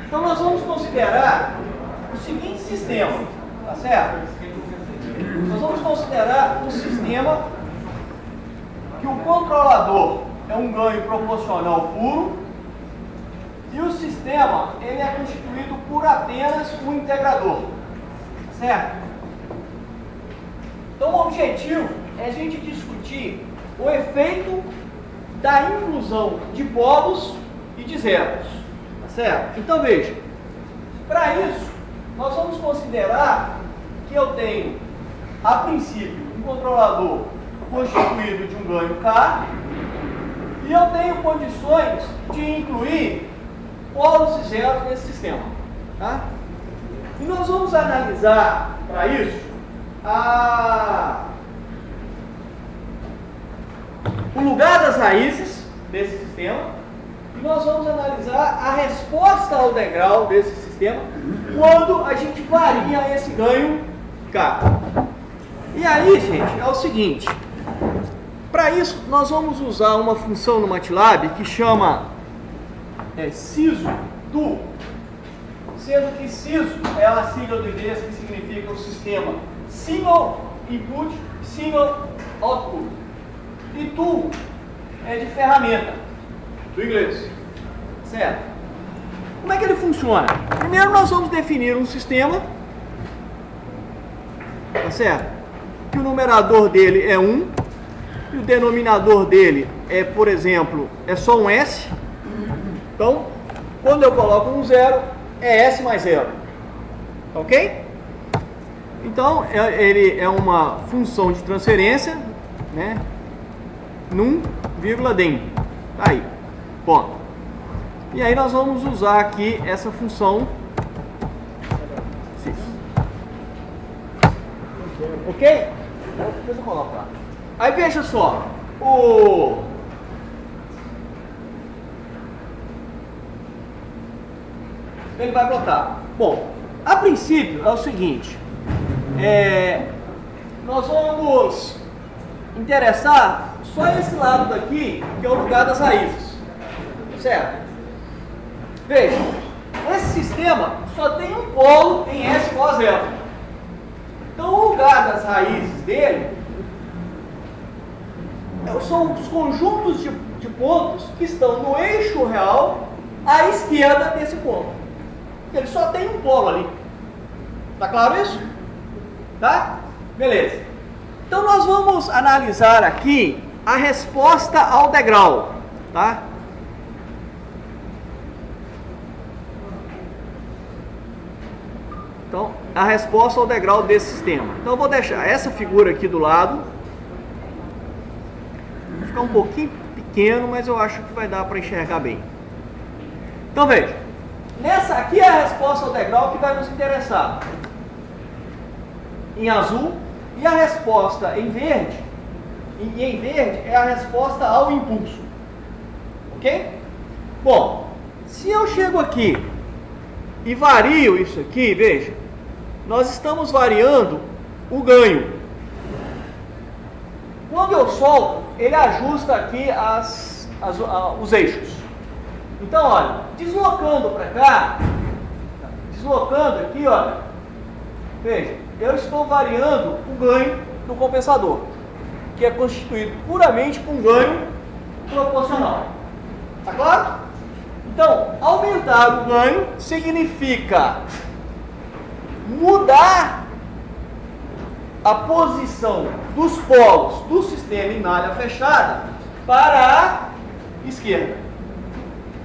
Então nós vamos considerar o seguinte sistema, tá certo? Nós vamos considerar um sistema que o controlador é um ganho proporcional puro e o sistema ele é constituído por apenas um integrador, certo? Então o objetivo é a gente discutir o efeito da inclusão de polos e de zeros, tá certo? Então veja, para isso nós vamos considerar que eu tenho a princípio um controlador constituído de um ganho K e eu tenho condições de incluir polos e zeros nesse sistema, tá? E nós vamos analisar para isso o lugar das raízes desse sistema e nós vamos analisar a resposta ao degrau desse sistema quando a gente varia esse ganho K. E aí, gente, é o seguinte, para isso nós vamos usar uma função no MATLAB que chama SISO do, sendo que SISO é a sigla do inglês que significa o sistema Single Input, Single Output. E tool é de ferramenta, do inglês, certo? Como é que ele funciona? Primeiro nós vamos definir um sistema, tá certo? Que o numerador dele é 1 e o denominador dele é, por exemplo, é só um S. Então, quando eu coloco um 0, é S mais 0. Ok? Então, ele é uma função de transferência, né? Num, vírgula, dem. Tá aí. Ponto. E aí nós vamos usar aqui essa função. Ok? Depois eu coloco lá. Aí veja só. Ele vai brotar. Bom, a princípio é o seguinte. Nós vamos interessar só esse lado daqui, que é o lugar das raízes. Certo? Veja, esse sistema só tem um polo em S igual a 0. Então o lugar das raízes dele são os conjuntos de pontos que estão no eixo real à esquerda desse ponto. Ele só tem um polo ali. Tá claro isso? Tá? Beleza. Então nós vamos analisar aqui a resposta ao degrau, tá? Então, a resposta ao degrau desse sistema. Então eu vou deixar essa figura aqui do lado. Vai ficar um pouquinho pequeno, mas eu acho que vai dar para enxergar bem. Então veja, nessa aqui é a resposta ao degrau que vai nos interessar. Em azul. E a resposta em verde, e em verde é a resposta ao impulso. Ok? Bom, se eu chego aqui e vario isso aqui, veja, nós estamos variando o ganho. Quando eu solto, ele ajusta aqui os eixos. Então, olha, deslocando para cá, deslocando aqui, olha, veja, eu estou variando o ganho do compensador, que é constituído puramente por um ganho proporcional. Tá claro? Então, aumentar o ganho significa mudar a posição dos polos do sistema em malha fechada para a esquerda.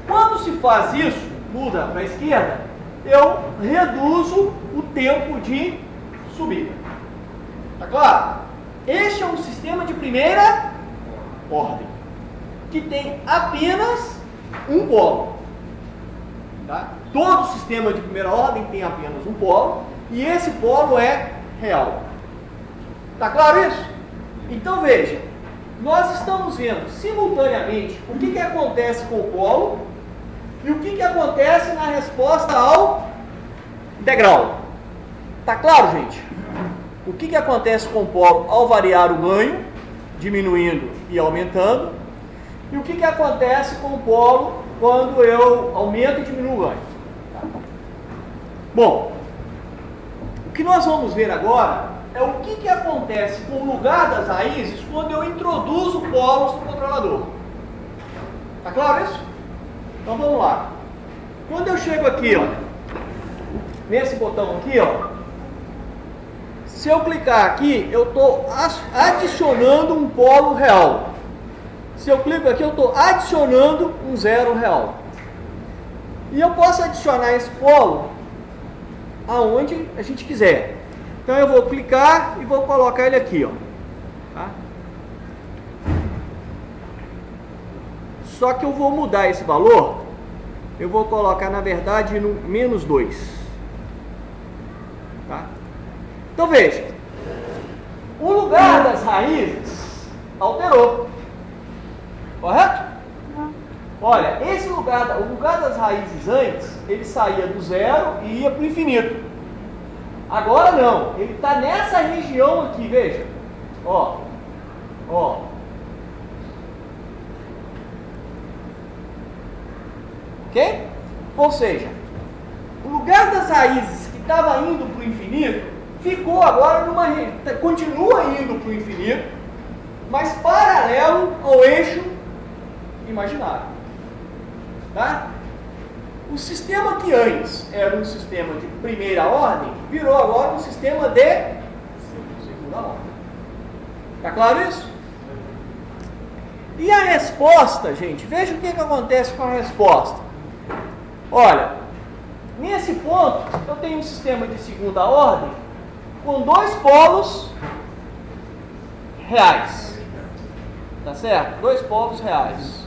Quando se faz isso, muda para a esquerda, eu reduzo o tempo de subida. Tá claro? Este é um sistema de primeira ordem, que tem apenas um polo. Tá? Todo sistema de primeira ordem tem apenas um polo, e esse polo é real. Tá claro isso? Então veja, nós estamos vendo simultaneamente o que acontece com o polo e o que acontece na resposta ao degrau. Tá claro, gente? O que acontece com o polo ao variar o ganho, diminuindo e aumentando, e o que acontece com o polo quando eu aumento e diminuo o ganho. Bom, o que nós vamos ver agora é o que acontece com o lugar das raízes quando eu introduzo polos no controlador. Tá claro isso? Então vamos lá. Quando eu chego aqui, ó, nesse botão aqui, ó, se eu clicar aqui, eu estou adicionando um polo real. Se eu clico aqui, eu estou adicionando um zero real. E eu posso adicionar esse polo aonde a gente quiser. Então eu vou clicar e vou colocar ele aqui, ó. Tá? Só que eu vou mudar esse valor. Eu vou colocar, na verdade, no -2. Tá? Então veja, o lugar das raízes alterou. Correto? Olha, esse lugar, o lugar das raízes antes, ele saía do zero e ia para o infinito. Agora não, ele está nessa região aqui, veja. Ó, ó. Ok? Ou seja, o lugar das raízes que estava indo para o infinito, ficou agora numa região, continua indo para o infinito, mas paralelo ao eixo imaginário. Tá? O sistema que antes era um sistema de primeira ordem, virou agora um sistema de segunda ordem. Tá claro isso? E a resposta, gente, veja o que acontece com a resposta. Olha, nesse ponto, eu tenho um sistema de segunda ordem com dois polos reais. Tá certo? Dois polos reais.